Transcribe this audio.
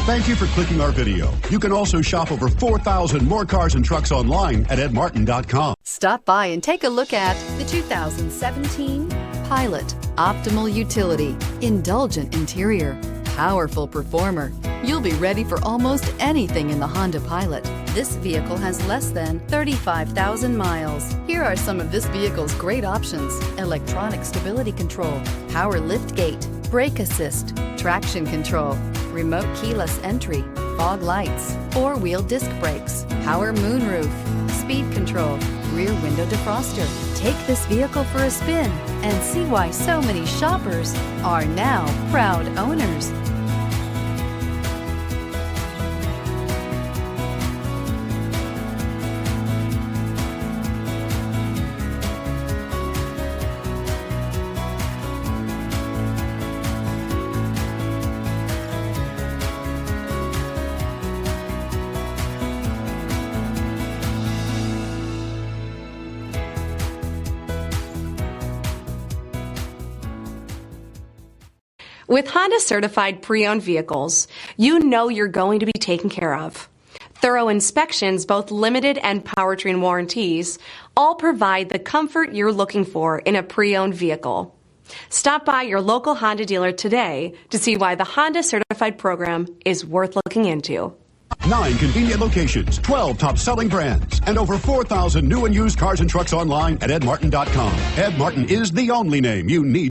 Thank you for clicking our video. You can also shop over 4,000 more cars and trucks online at edmartin.com. Stop by and take a look at the 2017 Pilot. Optimal utility, indulgent interior, powerful performer. You'll be ready for almost anything in the Honda Pilot. This vehicle has less than 35,000 miles. Here are some of this vehicle's great options: electronic stability control, power liftgate, brake assist, traction control, remote keyless entry, fog lights, four-wheel disc brakes, power moonroof, speed control, rear window defroster. Take this vehicle for a spin and see why so many shoppers are now proud owners. With Honda certified pre-owned vehicles, you know you're going to be taken care of. Thorough inspections, both limited and powertrain warranties, all provide the comfort you're looking for in a pre-owned vehicle. Stop by your local Honda dealer today to see why the Honda certified program is worth looking into. 9 convenient locations, 12 top-selling brands, and over 4,000 new and used cars and trucks online at edmartin.com. Ed Martin is the only name you need.